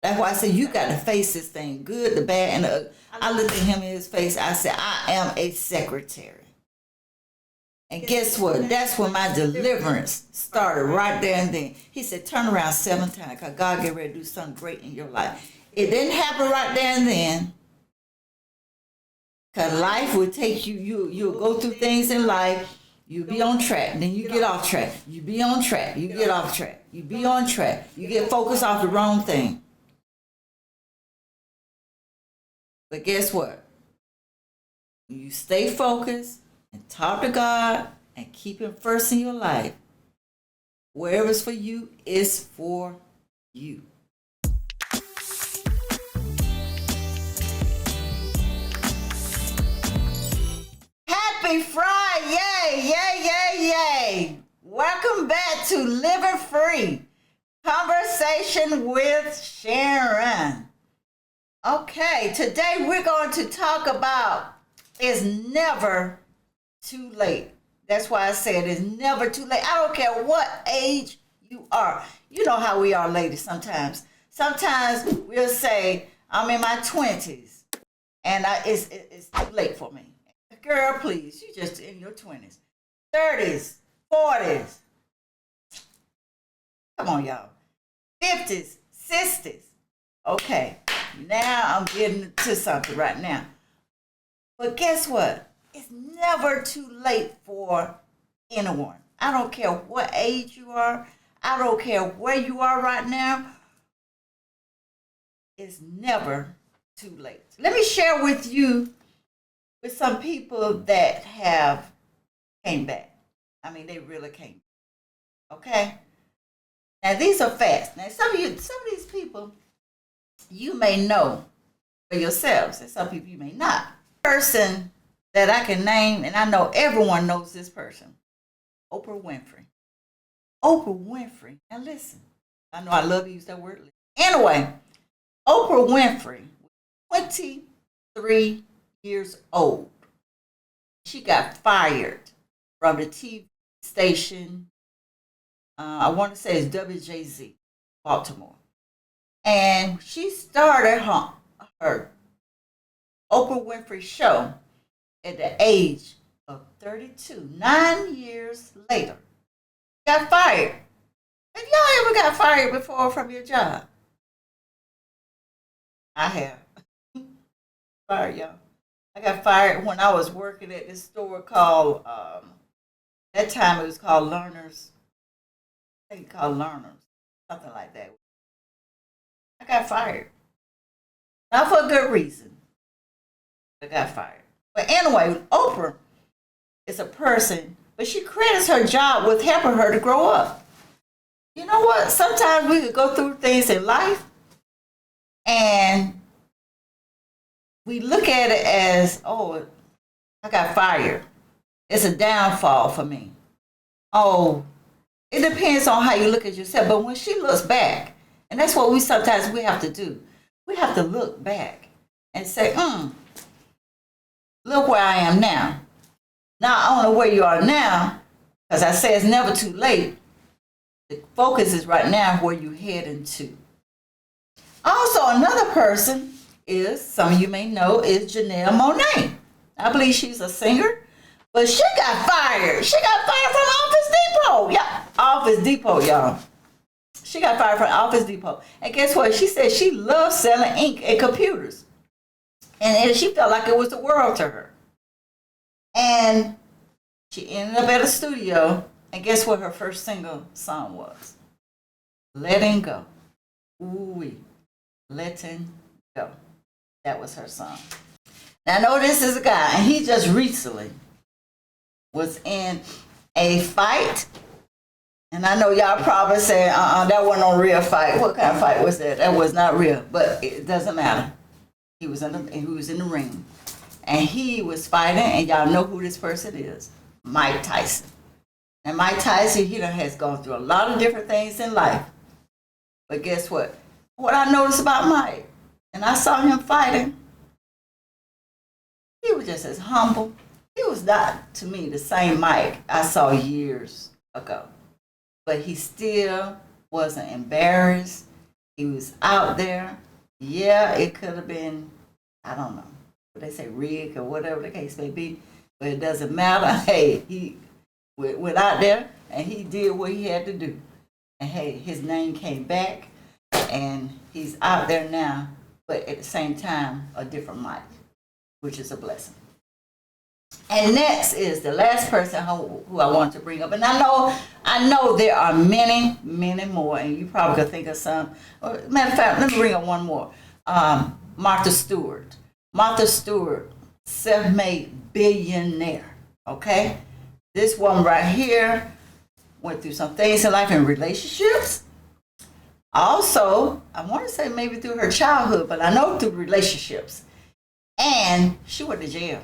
That's why I said you got to face this thing, good, the bad, and the ugly. I looked at him in his face. I said, I am a secretary. And guess what? That's when my deliverance started right there and then. He said, turn around 7 times because God get ready to do something great in your life. It didn't happen right there and then. Because life will take you'll go through things in life. You be on track, then you get off track. You be on track, you get off track. You be on track, you get focused off the wrong thing. But guess what? You stay focused and talk to God and keep Him first in your life. Wherever's for you is for you. Happy Friday! Yay, yay, yay, yay! Welcome back to Living Free Conversation with Sharon. Okay, today we're going to talk about it's never too late. That's why I said it's never too late. I don't care what age you are. You know how we are ladies sometimes. Sometimes we'll say, I'm in my 20s and it's too late for me. Girl, please, you just in your 20s, 30s, 40s. Come on, y'all. 50s, 60s. Okay, now I'm getting to something right now. But guess what? It's never too late for anyone. I don't care what age you are. I don't care where you are right now. It's never too late. Let me share with you with some people that have came back. I mean, they really came back. Okay? Now, these are facts. Now, some of these people, you may know for yourselves, and some people you may not. Person that I can name, and I know everyone knows this person, Oprah Winfrey. Oprah Winfrey. Now, listen. I know I love to use that word. Anyway, Oprah Winfrey, 23 years old. She got fired from the TV station. I want to say it's WJZ, Baltimore. And she started her Oprah Winfrey show at the age of 32. 9 years later, got fired. Have y'all ever got fired before from your job? I have. Fired, y'all. I got fired when I was working at this store called, that time it was called Learners. I think called Learners, something like that. I got fired. Not for a good reason. I got fired. But anyway, Oprah is a person, but she credits her job with helping her to grow up. You know what? Sometimes we could go through things in life and we look at it as, oh, I got fired. It's a downfall for me. Oh, it depends on how you look at yourself. But when she looks back, and that's what we have to do. We have to look back and say, look where I am now. Not only where you are now, because I say it's never too late. The focus is right now where you're heading to. Also, another person is, some of you may know, is Janelle Monáe. I believe she's a singer, but she got fired. She got fired from Office Depot. Yeah, Office Depot, y'all. She got fired from Office Depot. And guess what? She said she loved selling ink and computers. And she felt like it was the world to her. And she ended up at a studio. And guess what her first single song was? Letting Go. Ooh-wee. Letting Go. That was her song. Now, I know this is a guy, and he just recently was in a fight. And I know y'all probably saying, that wasn't a real fight. What kind of fight was that? That was not real, but it doesn't matter. He was in the ring. And he was fighting, and y'all know who this person is. Mike Tyson. And Mike Tyson, he has gone through a lot of different things in life. But guess what? What I noticed about Mike, and I saw him fighting, he was just as humble. He was not, to me, the same Mike I saw years ago. But he still wasn't embarrassed. He was out there. Yeah, it could have been, I don't know, what they say, rigged or whatever the case may be, but it doesn't matter. Hey, he went out there and he did what he had to do. And hey, his name came back and he's out there now, but at the same time, a different life, which is a blessing. And next is the last person who I want to bring up. And I know there are many, many more, and you probably could think of some. Matter of fact, let me bring up one more. Martha Stewart. Martha Stewart, self-made billionaire, okay? This woman right here went through some things in life and relationships. Also, I want to say maybe through her childhood, but I know through relationships. And she went to jail.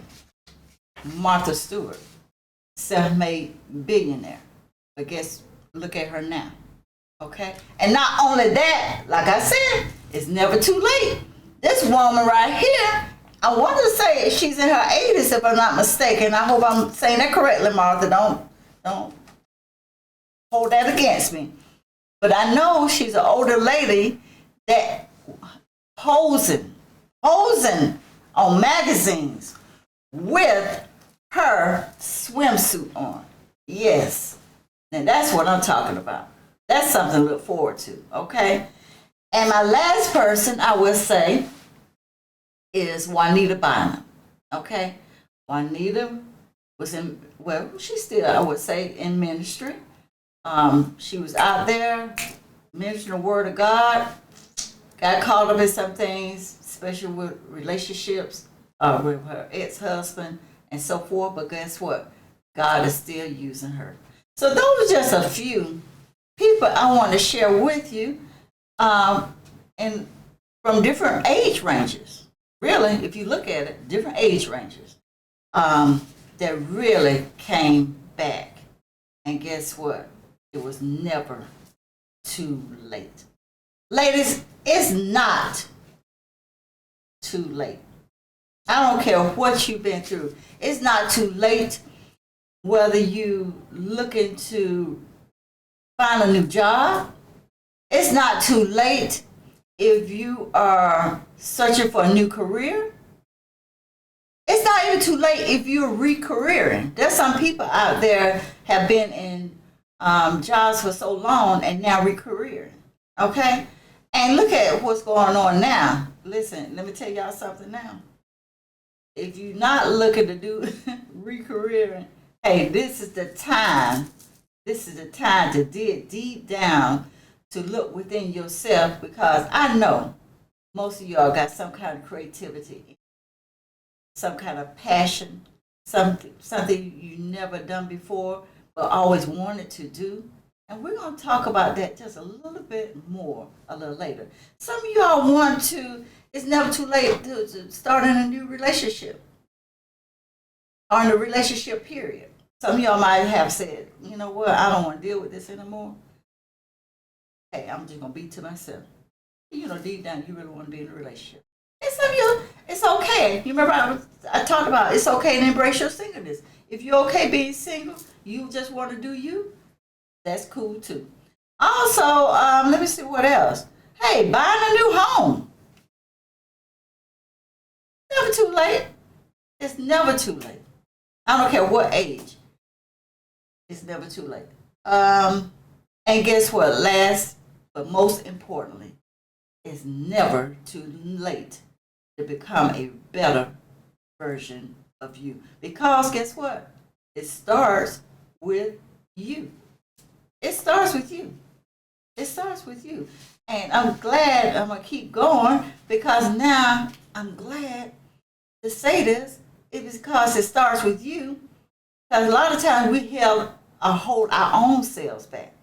Martha Stewart, self-made billionaire. But look at her now, okay? And not only that, like I said, it's never too late. This woman right here, I want to say she's in her 80s if I'm not mistaken. I hope I'm saying that correctly, Martha. Don't hold that against me. But I know she's an older lady that posing on magazines with her swimsuit on. Yes. And that's what I'm talking about. That's something to look forward to, okay? And my last person I will say is Juanita Bynum, okay? Juanita was she's still, I would say, in ministry. She was out there ministering the word of God, got caught up in some things, especially with relationships, with her ex-husband and so forth, but guess what? God is still using her. So those are just a few people I want to share with you, and from different age ranges. Really, if you look at it, different age ranges that really came back. And guess what? It was never too late. Ladies, it's not too late. I don't care what you've been through. It's not too late whether you looking to find a new job. It's not too late if you are searching for a new career. It's not even too late if you're re-careering. There's some people out there have been in jobs for so long and now re-careering. Okay? And look at what's going on now. Listen, let me tell y'all something now. If you're not looking to do re-careering, hey, this is the time. This is the time to dig deep down, to look within yourself, because I know most of y'all got some kind of creativity, some kind of passion, something you never done before, but always wanted to do. And we're going to talk about that just a little bit more a little later. Some of y'all want to, it's never too late to start in a new relationship or in a relationship period. Some of y'all might have said, you know what, I don't want to deal with this anymore. Hey, I'm just going to be to myself. You know, deep down, you really want to be in a relationship. And some of you, it's okay. You remember I talked about it's okay to embrace your singleness. If you're okay being single, you just want to do you, that's cool too. Also, let me see what else. Hey, buying a new home. Never too late. It's never too late. I don't care what age. It's never too late. And guess what? Last, but most importantly, it's never too late to become a better version of you. Because guess what? It starts with you. It starts with you. It starts with you. And I'm glad, I'm going to keep going, because now I'm glad to say this. It's because it starts with you. Because a lot of times we hold our own selves back.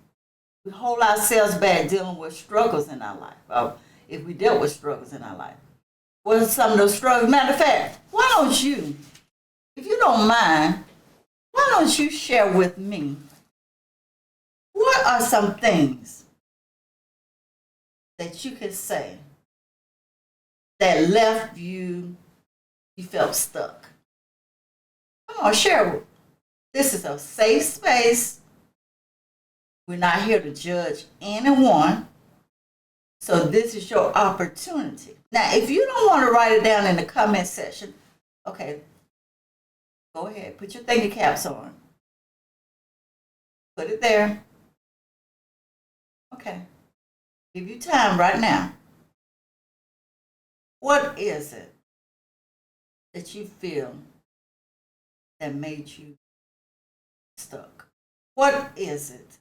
We hold ourselves back dealing with struggles in our life. Or if we dealt with struggles in our life. What are some of those struggles? Matter of fact, why don't you, if you don't mind, why don't you share with me, what are some things that you can say that left you felt stuck? Come on, share. This is a safe space. We're not here to judge anyone. So this is your opportunity. Now, if you don't want to write it down in the comment section, okay, go ahead, put your thinking caps on. Put it there. Okay. Give you time right now. What is it that you feel that made you stuck? What is it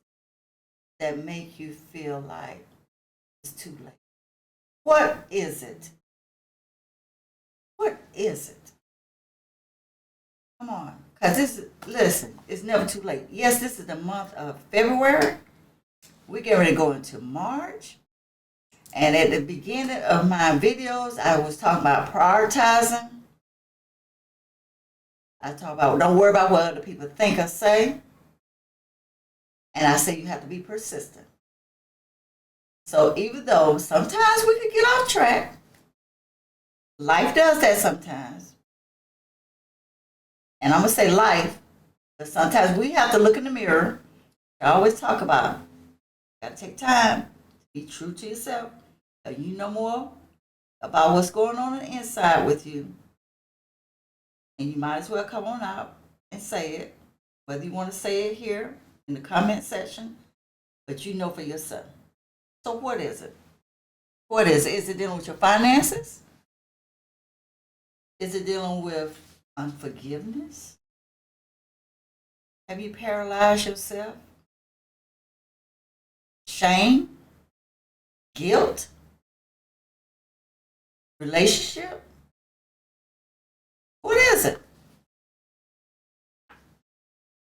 that make you feel like it's too late? What is it? What is it? Come on. Because listen, it's never too late. Yes, this is the month of February. We're getting ready to go into March. And at the beginning of my videos, I was talking about prioritizing. I talk about don't worry about what other people think or say. And I say you have to be persistent. So even though sometimes we can get off track, life does that sometimes. And I'm going to say life, but sometimes we have to look in the mirror. I always talk about it. You got to take time to be true to yourself. So you know more about what's going on the inside with you. And you might as well come on out and say it, whether you want to say it here in the comment section, but you know for yourself. So what is it? What is it? Is it dealing with your finances? Is it dealing with unforgiveness? Have you paralyzed yourself? Shame? Guilt? Relationship? What is it?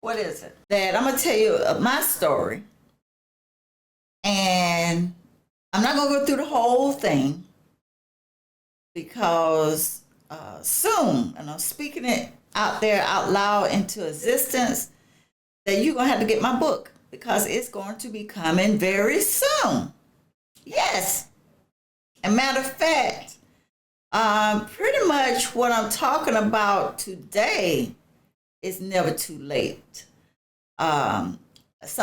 What is it? That I'm going to tell you my story. And I'm not going to go through the whole thing because soon, and I'm speaking it out there out loud into existence, that you're going to have to get my book because it's going to be coming very soon. Yes. As a matter of fact, pretty much what I'm talking about today is never too late. Some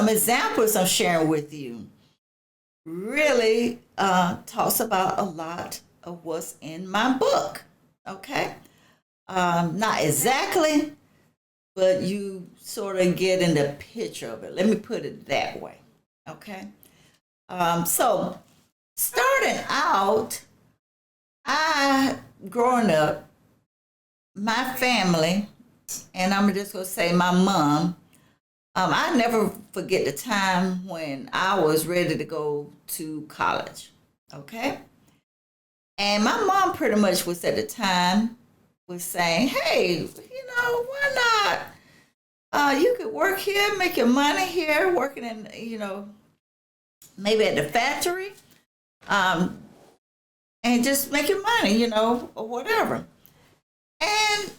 examples I'm sharing with you really talks about a lot of what's in my book. Okay? Not exactly, but you sort of get in the picture of it. Let me put it that way. Okay? So, starting out, growing up, my family, and I'm just going to say my mom, I never forget the time when I was ready to go to college, okay? And my mom pretty much was at the time was saying, hey, why not? You could work here, make your money here, working in, maybe at the factory, and just make your money, or whatever. And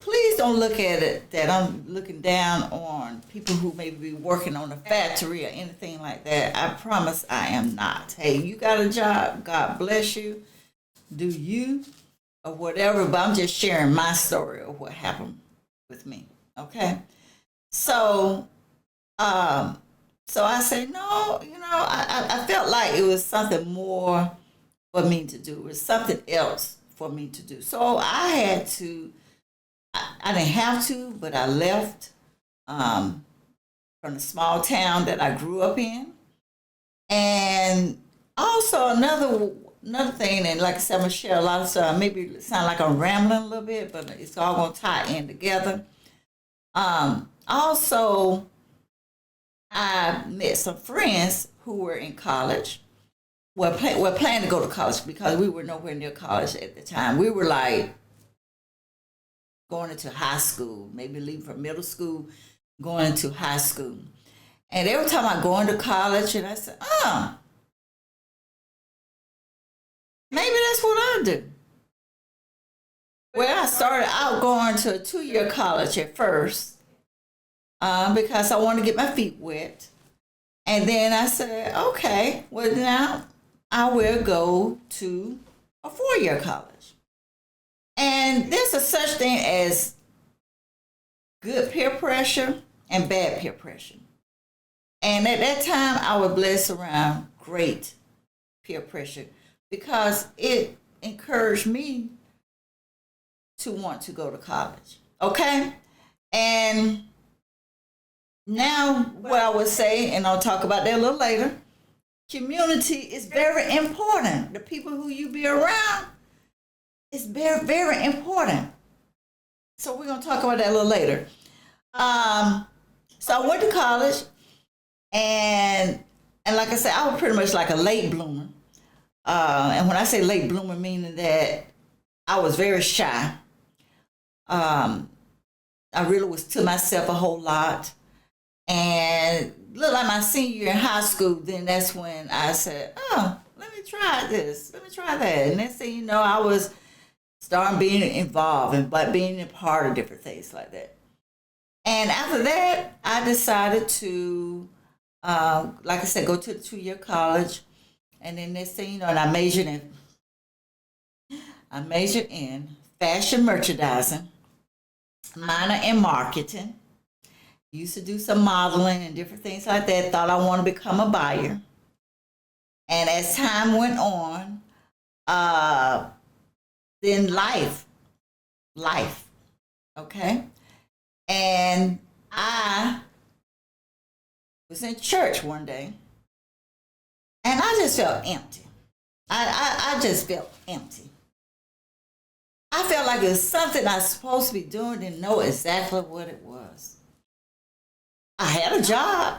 please don't look at it that I'm looking down on people who may be working on a factory or anything like that. I promise I am not. Hey, you got a job, God bless you, do you, or whatever, but I'm just sharing my story of what happened with me, okay? So I say, no, I felt like it was something more for me to do. It was something else for me to do. So I didn't have to, but I left from the small town that I grew up in. And also another thing, and like I said, I'm going to share a lot of stuff. Maybe it sound like I'm rambling a little bit, but it's all going to tie in together. Also, I met some friends who were in college. Were planning to go to college because we were nowhere near college at the time. We were like going into high school, maybe leaving from middle school, going into high school. And they were talking about going to college, and I said, maybe that's what I'll do. Well, I started out going to a 2-year college at first because I wanted to get my feet wet. And then I said, okay, well now I will go to a 4-year college. And there's a such thing as good peer pressure and bad peer pressure. And at that time, I was blessed around great peer pressure because it encouraged me to want to go to college. Okay? And now what I would say, and I'll talk about that a little later, community is very important. The people who you be around is very, very important. So we're going to talk about that a little later. So I went to college, and like I said, I was pretty much like a late bloomer. And when I say late bloomer, meaning that I was very shy. I really was to myself a whole lot. And looked like my senior year in high school, then that's when I said, oh, let me try this. Let me try that. And next thing you know, I was starting being involved and being a part of different things like that. And after that, I decided to, like I said, go to the 2-year college. And then next thing you know, and I majored in fashion merchandising, minor in marketing. Used to do some modeling and different things like that. Thought I wanted to become a buyer. And as time went on, then life, okay? And I was in church one day, and I just felt empty. I just felt empty. I felt like it was something I was supposed to be doing, didn't know exactly what it was. I had a job,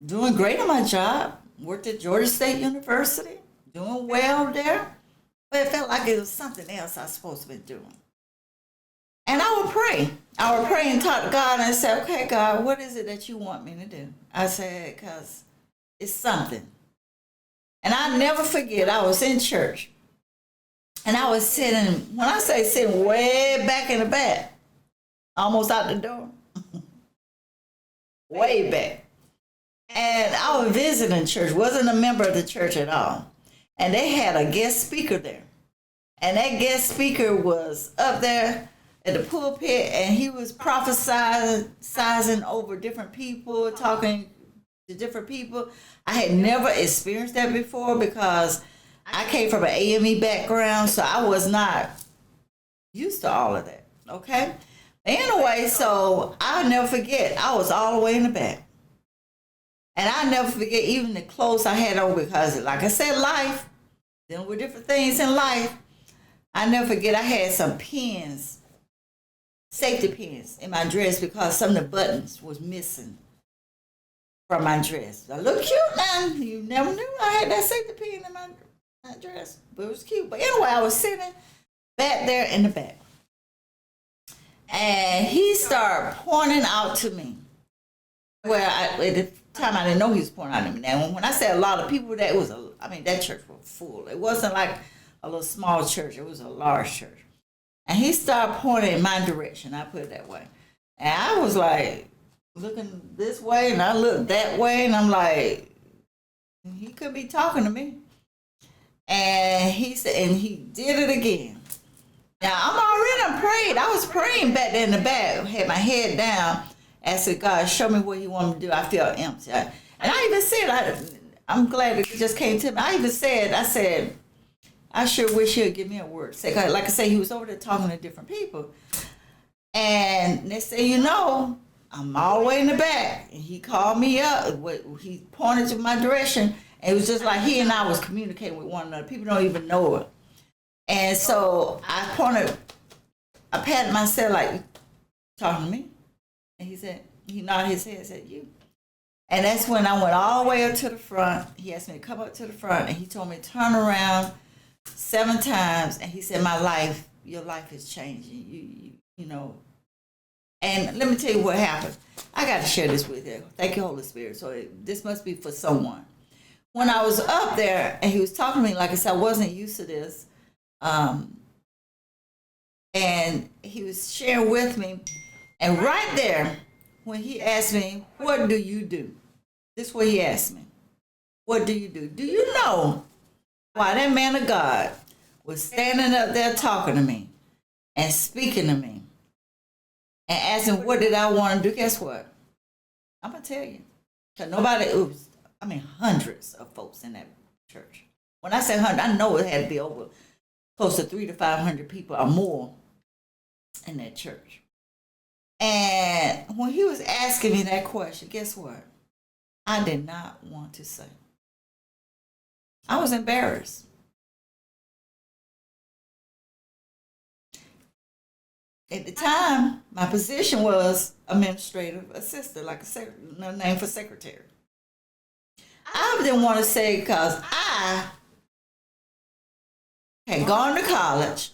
doing great at my job, worked at Georgia State University, doing well there, but it felt like it was something else I was supposed to be doing. And I would pray. I would pray and talk to God and say, okay, God, what is it that you want me to do? I said, because it's something. And I never forget, I was in church. And I was sitting, when I say sitting way back in the back, almost out the door, way back. And I was visiting church, wasn't a member of the church at all. And they had a guest speaker there. And that guest speaker was up there at the pulpit, and he was prophesizing over different people, talking to different people. I had never experienced that before because I came from an AME background, so I was not used to all of that, okay? Anyway, so I'll never forget, I was all the way in the back. And I'll never forget even the clothes I had on because, like I said, life, dealing with different things in life, I never forget I had some pins, safety pins in my dress because some of the buttons was missing from my dress. I look cute now. You never knew I had that safety pin in my dress, but it was cute. But anyway, I was sitting back there in the back. And he started pointing out to me. Well, at the time I didn't know he was pointing out to me. Now, when I say a lot of people, that church was full. It wasn't like a little small church. It was a large church. And he started pointing in my direction. I put it that way. And I was like looking this way, and I looked that way, and I'm like, he could be talking to me. And he said, and he did it again. Now, I prayed. I was praying back there in the back, had my head down, asking God, show me what you want me to do. I feel empty. And I even said, I'm glad it just came to me. I said, I sure wish he'd give me a word. Like I say, he was over there talking to different people. And next thing you know, I'm all the way in the back. And he called me up. He pointed to my direction. And it was just like he and I was communicating with one another. People don't even know it. And so I patted myself like, talking to me. And he nodded his head and said, you. And that's when I went all the way up to the front. He asked me to come up to the front, and he told me to turn around 7 times. And he said, your life is changing. You know. And let me tell you what happened. I got to share this with you. Thank you, Holy Spirit. So this must be for someone. When I was up there and he was talking to me, like I said, I wasn't used to this. And he was sharing with me. And right there, when he asked me, what do you do? This is what he asked me. What do you do? Do you know why that man of God was standing up there talking to me and speaking to me and asking what did I want to do? Guess what? I'm going to tell you. Because hundreds of folks in that church. When I say 100, I know it had to be over close to 300 to 500 people or more in that church. And when he was asking me that question, guess what? I did not want to say. I was embarrassed. At the time, my position was administrative assistant, like a name for secretary. I didn't want to say because I had gone to college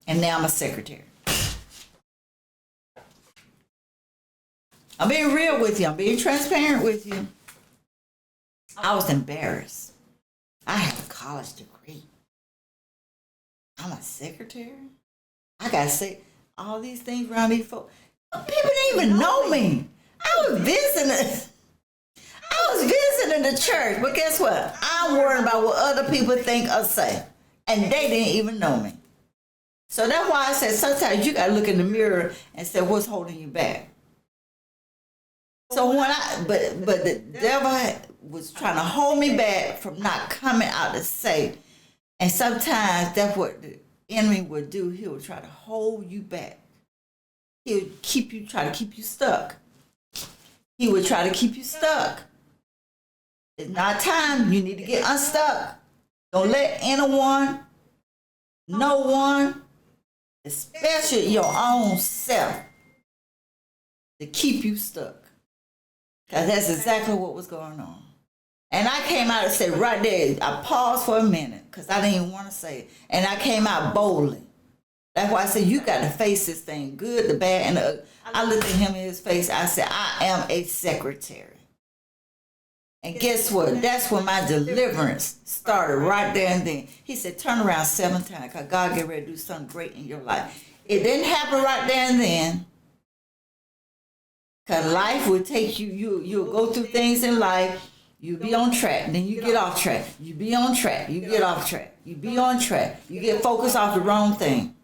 and now I'm a secretary. I'm being real with you. I'm being transparent with you. I was embarrassed. I have a college degree. I'm a secretary. I got to say all these things around me. People didn't even know me. I was visiting the church, but guess what? I'm worried about what other people think or say. And they didn't even know me. So that's why I said sometimes you got to look in the mirror and say, what's holding you back? So but the devil was trying to hold me back from not coming out to say. And sometimes that's what the enemy would do. He would try to hold you back. He would try to keep you stuck. He would try to keep you stuck. It's not time. You need to get unstuck. Don't let anyone, no one, especially your own self, to keep you stuck. Because that's exactly what was going on. And I came out and said right there, I paused for a minute because I didn't even want to say it. And I came out boldly. That's why I said, you got to face this thing, good, the bad, and the ugly. I looked at him in his face. I said, I am a secretary. And guess what? That's when my deliverance started right there and then. He said, turn around 7 times because God get ready to do something great in your life. It didn't happen right there and then. Because life will take you'll go through things in life. You be on track, then you get off track. You be on track, you get off track. You be on track, you get focused off the wrong thing.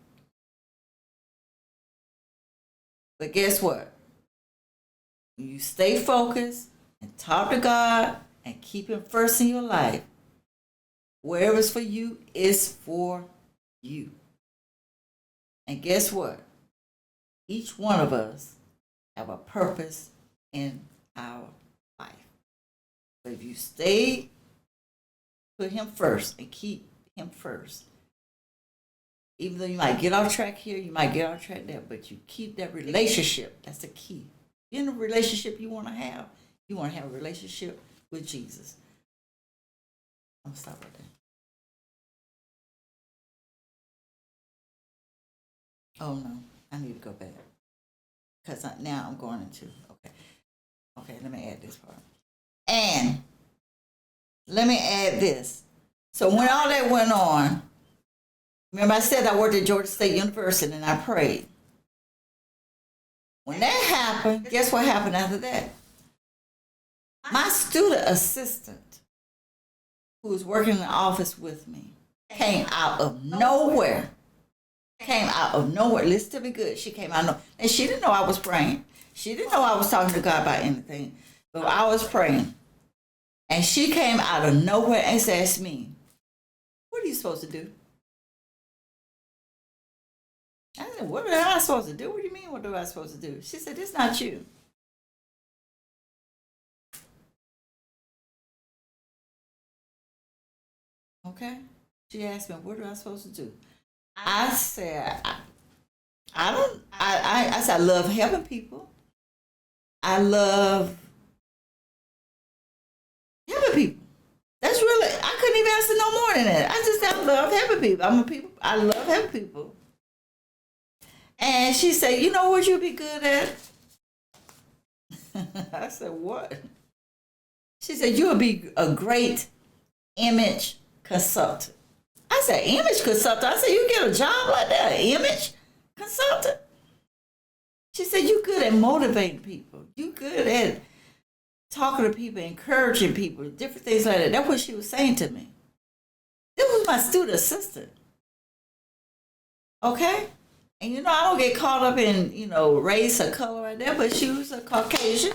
But guess what? You stay focused and talk to God and keep Him first in your life. Wherever it's for you, it's for you. And guess what? Each one of us have a purpose in our life. But if you stay, put Him first and keep Him first. Even though you might get off track here, you might get off track there, but you keep that relationship. That's the key. In a relationship you want to have a relationship with Jesus. I'm going to stop right there. Oh no, I need to go back. Because now I'm going into, okay, let me add this part. And let me add this. So when all that went on, remember I said I worked at Georgia State University and I prayed. When that happened, guess what happened after that? My student assistant, who was working in the office with me, came out of nowhere. Listen to me good. She came out of nowhere. And she didn't know I was praying. She didn't know I was talking to God about anything. But I was praying. And she came out of nowhere and asked me, what are you supposed to do? I said, what am I supposed to do? What do you mean, what am I supposed to do? She said, it's not you. Okay? She asked me, what am I supposed to do? I said, I said, I love helping people. I love helping people. That's really, I couldn't even answer no more than that. I love helping people. I love helping people. And she said, you know what you'd be good at? I said, what? She said, you would be a great image consultant. I said, image consultant? I said, you get a job like that, an image consultant? She said, you good at motivating people. You good at talking to people, encouraging people, different things like that. That's what she was saying to me. This was my student assistant. Okay? And you know, I don't get caught up in, race or color right there, but she was a Caucasian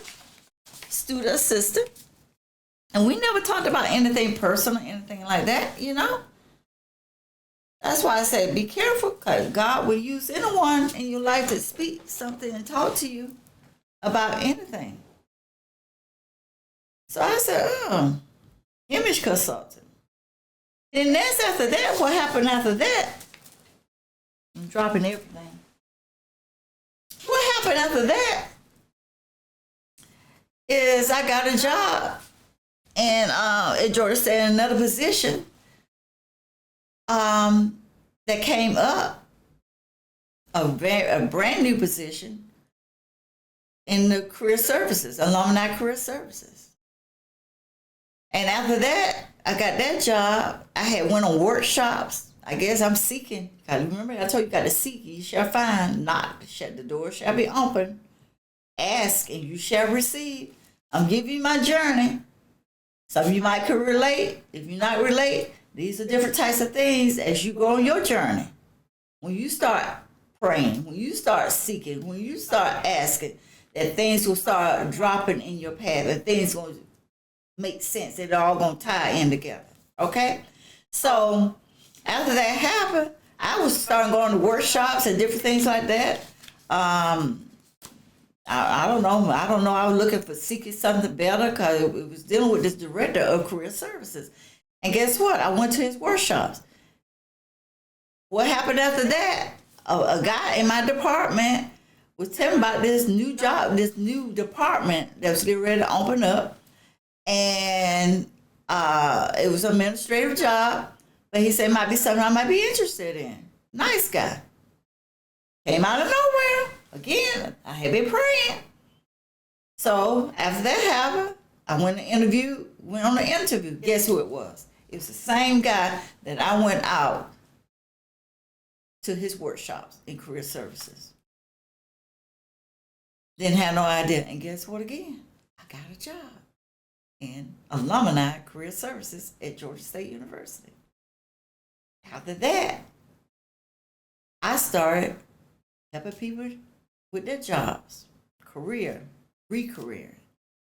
student assistant. And we never talked about anything personal, anything like that, you know. That's why I said be careful, because God will use anyone in your life to speak something and talk to you about anything. So I said, image consultant. Then next after that, what happened after that? I'm dropping everything. What happened after that is I got a job and at Georgia State in another position that came up, a brand new position in the career services, alumni career services. And after that, I got that job. I had went on workshops. I guess I'm seeking. Remember, I told you got to seek, you shall find. Knock, shut, the door shall be open. Ask, and you shall receive. I'm giving you my journey. Some of you might could relate. If you're not relate, these are different types of things as you go on your journey. When you start praying, when you start seeking, when you start asking, that things will start dropping in your path, and things will make sense. It's all going to tie in together. Okay? So after that happened, I was starting going to workshops and different things like that. I don't know. I was looking for seeking something better because it was dealing with this director of career services. And guess what? I went to his workshops. What happened after that? A guy in my department was telling me about this new job, this new department that was getting ready to open up. And it was an administrative job, but he said it might be something I might be interested in. Nice guy. Came out of nowhere. Again, I had been praying. So after that happened, I went on the interview. Guess who it was? It was the same guy that I went out to his workshops in career services. Didn't have no idea. And guess what again? I got a job in alumni career services at Georgia State University. After that, I started helping people with their jobs, career, re-career,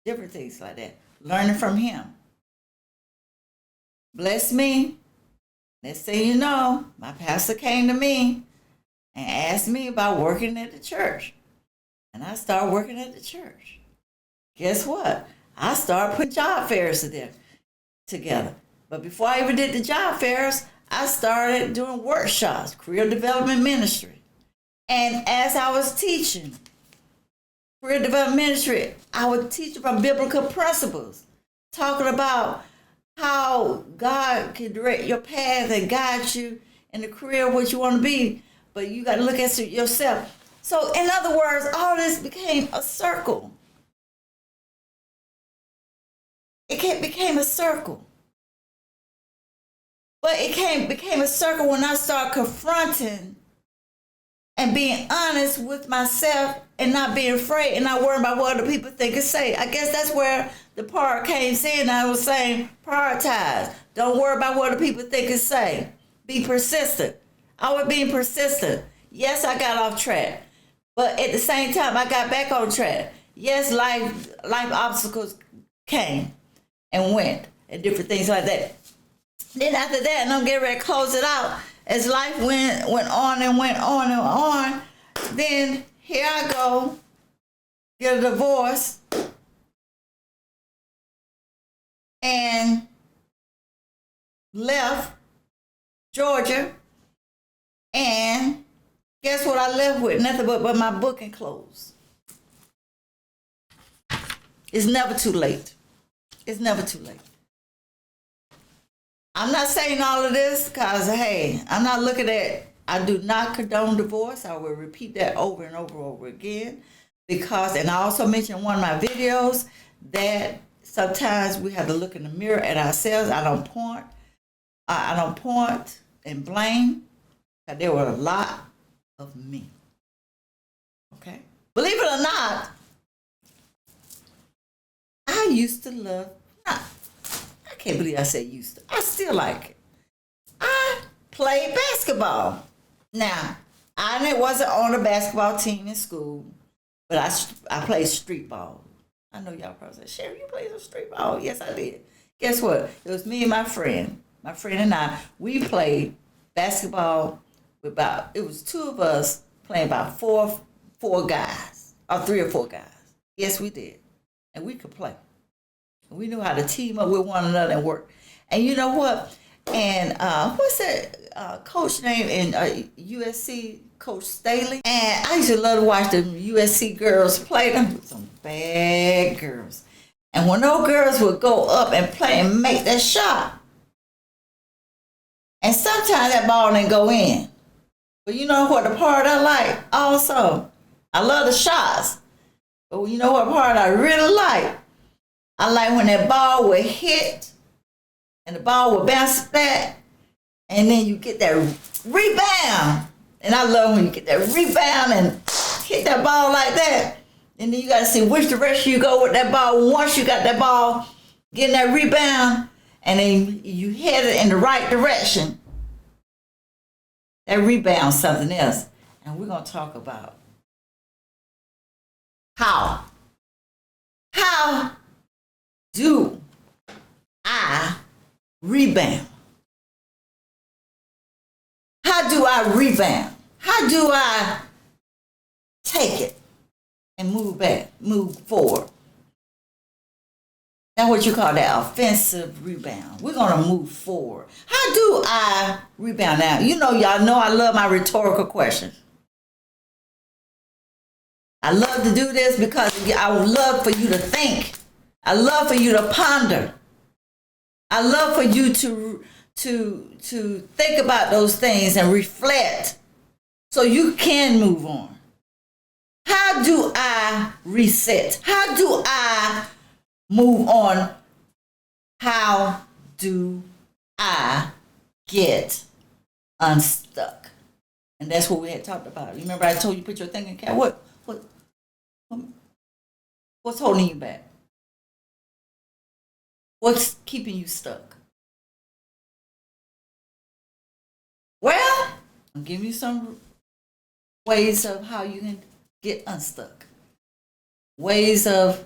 different things like that, learning from him. Bless me. Next thing you know, my pastor came to me and asked me about working at the church. And I started working at the church. Guess what? I started putting job fairs together. But before I even did the job fairs, I started doing workshops, career development ministry. And as I was teaching career development ministry, I would teach about biblical principles, talking about how God can direct your path and guide you in the career what you want to be. But you got to look at yourself. So in other words, all this became a circle. It became a circle. But it became a circle when I started confronting and being honest with myself and not being afraid and not worrying about what other people think and say. I guess that's where the part came in. I was saying prioritize. Don't worry about what other people think and say. Be persistent. I was being persistent. Yes, I got off track. But at the same time, I got back on track. Yes, life obstacles came and went and different things like that. Then after that, and I'm getting ready to close it out, as life went on and went on and on, then here I go, get a divorce, and left Georgia, and guess what I left with? Nothing but my book and clothes. It's never too late. It's never too late. I'm not saying all of this because, hey, I'm not looking at, I do not condone divorce. I will repeat that over and over again because, and I also mentioned in one of my videos that sometimes we have to look in the mirror at ourselves. I don't point and blame. There were a lot of me. Okay? Believe it or not, I used to love, I can't believe I said used to. I still like it. I played basketball. Now, I wasn't on a basketball team in school, but I played street ball. I know y'all probably said, Sherry, you played some street ball. Yes, I did. Guess what? It was me and my friend. My friend and I, we played basketball with it was two of us playing about four guys, or 3 or 4 guys. Yes, we did. And we could play. We knew how to team up with one another and work. And you know what? And what's that coach name in USC, Coach Staley? And I used to love to watch the USC girls play. Them some bad girls. And when those girls would go up and play and make that shot, and sometimes that ball didn't go in. But you know what the part I like also? I love the shots. But you know what part I really like? I like when that ball would hit and the ball would bounce back and then you get that rebound. And I love when you get that rebound and hit that ball like that. And then you got to see which direction you go with that ball. Once you got that ball, getting that rebound, and then you head it in the right direction. That rebound's something else. And we're going to talk about how do I rebound? How do I rebound? How do I take it and move forward? That's what you call that offensive rebound. We're going to move forward. How do I rebound now? You know, y'all know I love my rhetorical questions. I love to do this because I would love for you to think. I love for you to ponder. I love for you to think about those things and reflect so you can move on. How do I reset? How do I move on? How do I get unstuck? And that's what we had talked about. You remember I told you put your thinking cap. What's holding you back? What's keeping you stuck? Well, I'm giving you some ways of how you can get unstuck. Ways of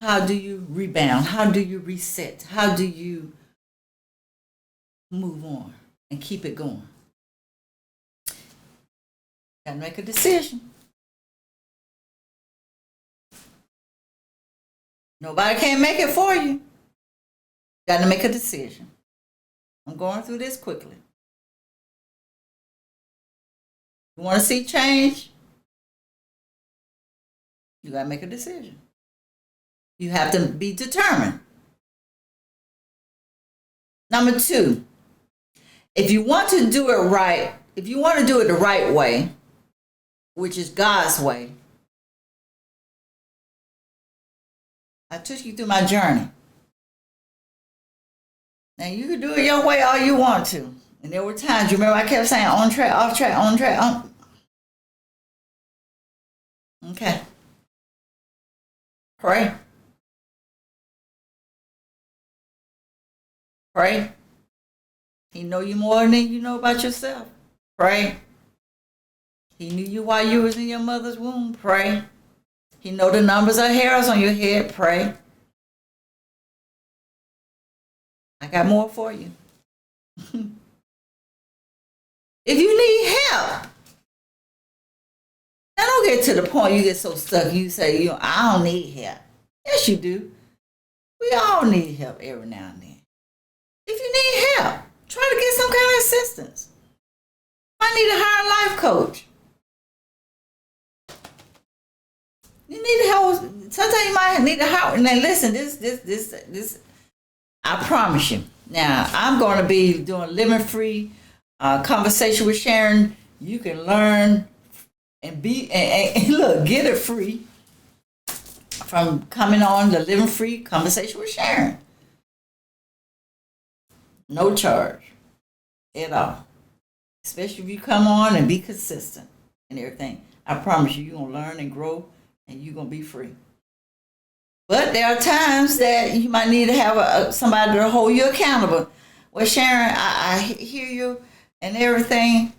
how do you rebound? How do you reset? How do you move on and keep it going? Gotta make a decision. Nobody can make it for you. Got to make a decision. I'm going through this quickly. You want to see change? You got to make a decision. You have to be determined. Number 2, if you want to do it right, if you want to do it the right way, which is God's way, I took you through my journey. Now you can do it your way all you want to. And there were times, you remember I kept saying on track, off track, on track, on. Okay. Pray. Pray. He know you more than you know about yourself. Pray. He knew you while you was in your mother's womb. Pray. He know the numbers of hairs on your head. Pray. I got more for you. If you need help, now don't get to the point you get so stuck you say, I don't need help. Yes, you do. We all need help every now and then. If you need help, try to get some kind of assistance. I need to hire a life coach. You need help. Sometimes you might need to hire. Now listen, this. I promise you. Now I'm going to be doing living free conversation with Sharon. You can learn and look, get it free from coming on the living free conversation with Sharon. No charge at all. Especially if you come on and be consistent and everything. I promise you're going to learn and grow and you're going to be free. But there are times that you might need to have somebody to hold you accountable. Well, Sharon, I hear you and everything.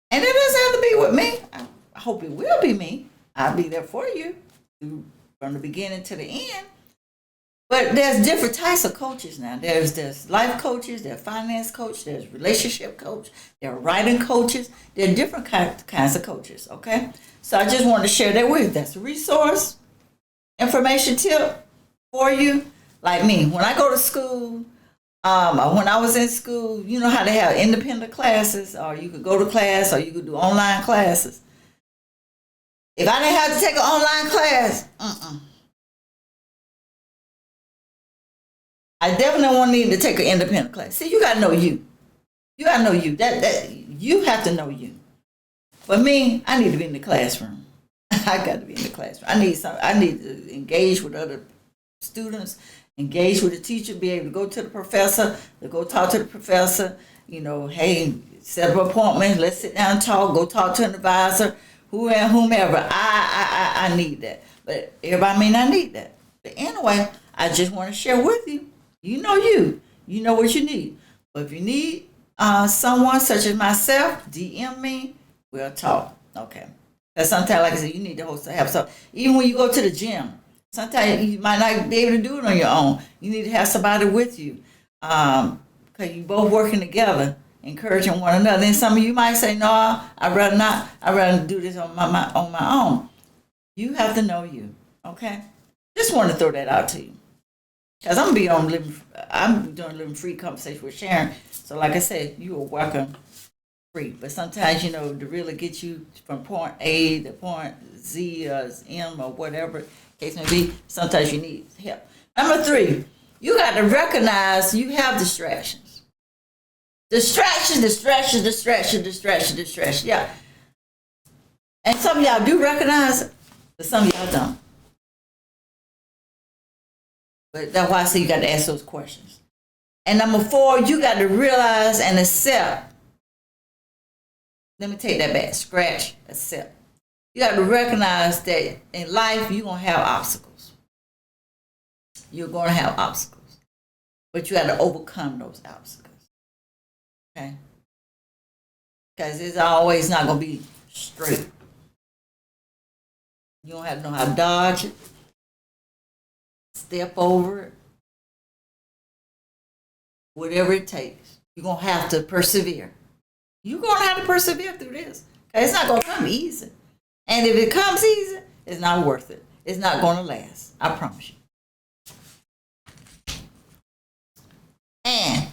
And it doesn't have to be with me. I hope it will be me. I'll be there for you through from the beginning to the end. But there's different types of coaches now. There's life coaches, there's finance coach, there's relationship coach, there are writing coaches. There are different kinds of coaches, okay? So I just wanted to share that with you. That's a resource, information tip for you. Like me, when I go to school, when I was in school, you know how they have independent classes, or you could go to class, or you could do online classes. If I didn't have to take an online class, I definitely won't need to take an independent class. See, you gotta know you. You gotta know you. That you have to know you. For me, I need to be in the classroom. I got to be in the classroom. I need to engage with other students, engage with the teacher, be able to go to the professor, to go talk to the professor. You know, hey, set up an appointment. Let's sit down and talk. Go talk to an advisor, whomever. I need that, but everybody may not need that. But anyway, I just want to share with you. You know what you need. But if you need someone such as myself, DM me. We'll talk. Okay. Because sometimes, like I said, you need the host to have something. Even when you go to the gym, sometimes you might not be able to do it on your own. You need to have somebody with you. Because you both working together, encouraging one another. And some of you might say, no, I'd rather not. I'd rather do this on my own. You have to know you. Okay? Just want to throw that out to you. Because I'm doing living free conversation with Sharon. So like I said, you are welcome free. But sometimes, to really get you from point A to point Z or M or whatever case may be, sometimes you need help. Number 3, you got to recognize you have distractions. Distraction. Yeah. And some of y'all do recognize it, but some of y'all don't. But that's why I say you got to ask those questions. And number 4, you got to realize and accept. Let me take that back. Scratch, accept. You got to recognize that in life you're going to have obstacles. You're going to have obstacles. But you got to overcome those obstacles. Okay? Because it's always not going to be straight. You don't have to know how to dodge it. Step over it. Whatever it takes. You're going to have to persevere. You're going to have to persevere through this. It's not going to come easy. And if it comes easy, it's not worth it. It's not going to last. I promise you. And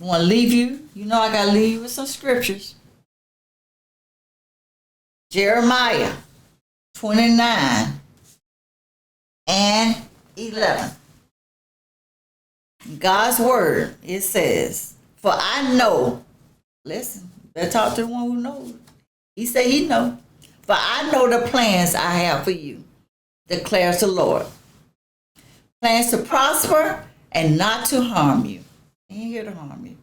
I want to leave you. I got to leave you with some scriptures. Jeremiah 29 and 11. God's word, it says, for I know, listen, better talk to the one who knows. He said he know. For I know the plans I have for you, declares the Lord. Plans to prosper and not to harm you. He ain't here to harm you.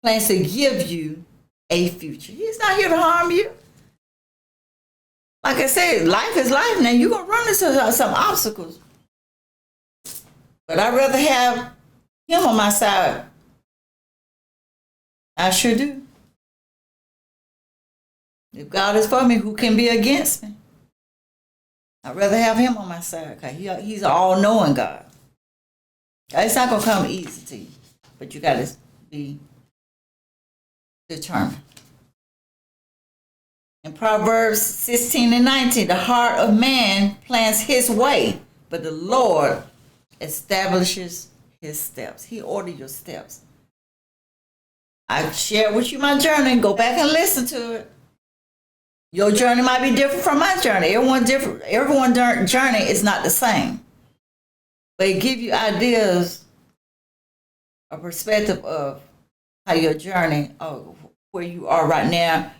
Plans to give you a future. He's not here to harm you. Like I said, life is life. Now you're going to run into some obstacles. But I'd rather have him on my side. I sure do. If God is for me, who can be against me? I'd rather have him on my side because he's an all-knowing God. It's not going to come easy to you, but you got to be determined. In Proverbs 16 and 19, the heart of man plans his way, but the Lord establishes his steps. He orders your steps. I shared with you my journey. Go back and listen to it. Your journey might be different from my journey. Everyone's journey is not the same. But it gives you ideas, a perspective of how your journey, where you are right now,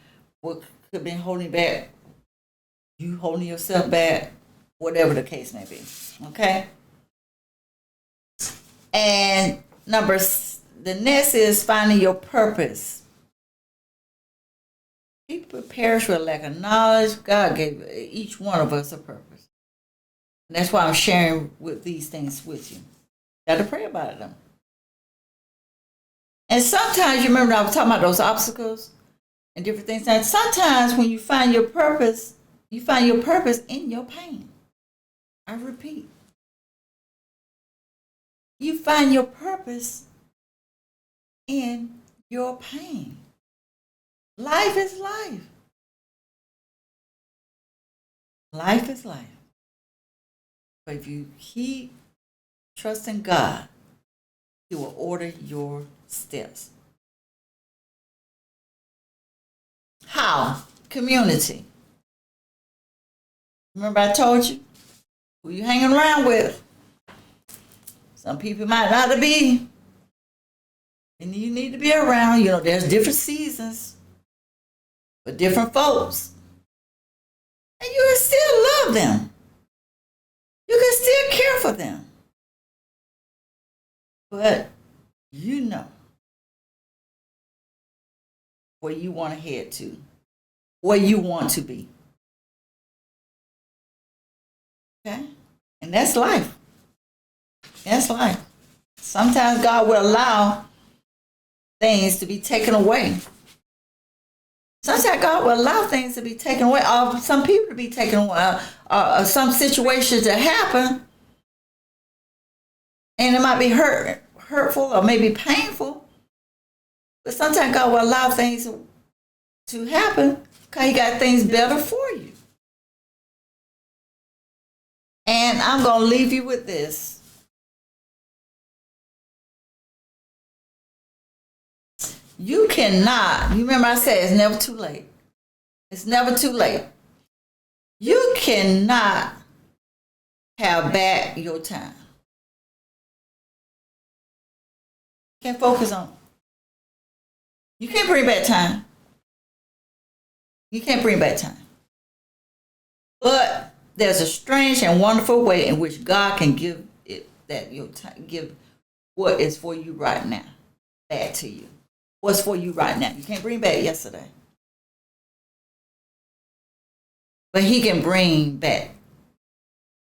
what could be holding back, you holding yourself back, whatever the case may be. Okay? And the next is finding your purpose. People perish with lack of knowledge. God gave each one of us a purpose. And that's why I'm sharing with these things with you. Got to pray about them. And sometimes, you remember I was talking about those obstacles and different things. And sometimes when you find your purpose in your pain. I repeat, you find your purpose in your pain. Life is life. Life is life. But if you keep trusting God, He will order your steps. How? Community. Remember I told you who you hanging around with. Some people might not be, and you need to be around. You know, there's different seasons for different folks. And you can still love them. You can still care for them. But you know where you want to head to, where you want to be. Okay? And that's life. That's life. Sometimes God will allow things to be taken away. Sometimes God will allow things to be taken away, or some people to be taken away, or some situations to happen, and it might be hurtful, or maybe painful. But sometimes God will allow things to happen because He got things better for you. And I'm going to leave you with this. You cannot, you remember I said it's never too late. It's never too late. You cannot have back your time. You can't focus on it. You can't bring back time. You can't bring back time. But there's a strange and wonderful way in which God can give it that your time, give what is for you right now back to you. What's for you right now? You can't bring back yesterday. But He can bring back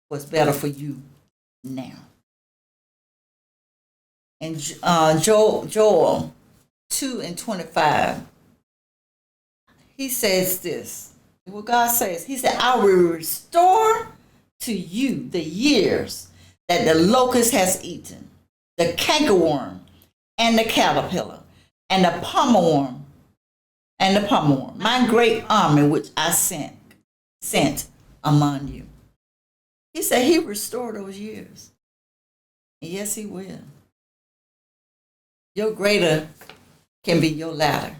what's better for you now. And Joel 2:25, he says this. What God says, He said, I will restore to you the years that the locust has eaten, the cankerworm and the caterpillar, and the pommelworm, my great army which I sent among you. He said He restored those years. And yes, He will. Your greater can be your latter.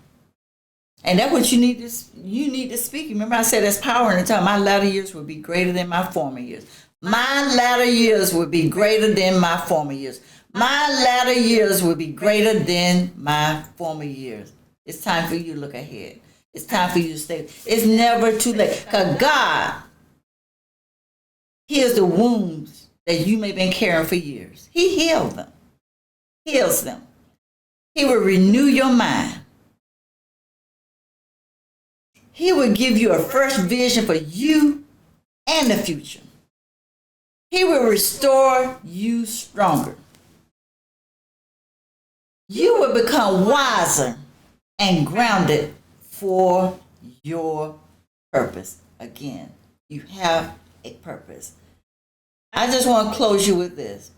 And that's what you need to speak. Remember I said there's power in the tongue. My latter years will be greater than my former years. My latter years will be greater than my former years. My latter years will be greater than my former years. It's time for you to look ahead. It's time for you to stay. It's never too late. Because God heals the wounds that you may have been carrying for years. He heals them. Heals them. He will renew your mind. He will give you a fresh vision for you and the future. He will restore you stronger. You will become wiser and grounded for your purpose. Again, you have a purpose. I just want to close you with this.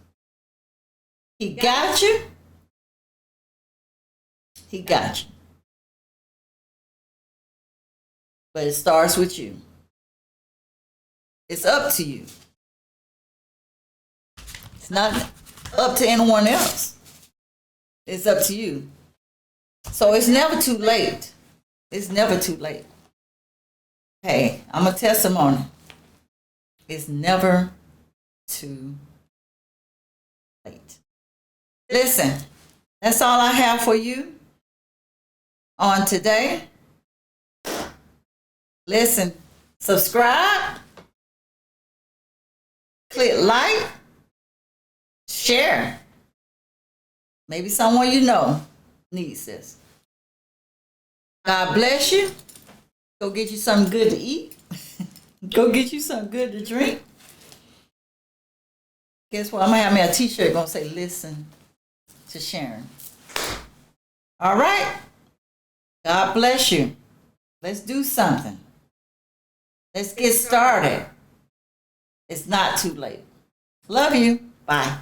He got you. He got you. But it starts with you. It's up to you. It's not up to anyone else. It's up to you. So it's never too late. It's never too late. Hey, I'm a testimony. It's never too late. Listen, that's all I have for you on today. Listen, subscribe, click like, share. Maybe someone you know needs this. God bless you. Go get you something good to eat. Go get you something good to drink. Guess what? I'm going to have me a t-shirt going to say, listen to Sharon. All right? God bless you. Let's do something. Let's get started. It's not too late. Love you. Bye.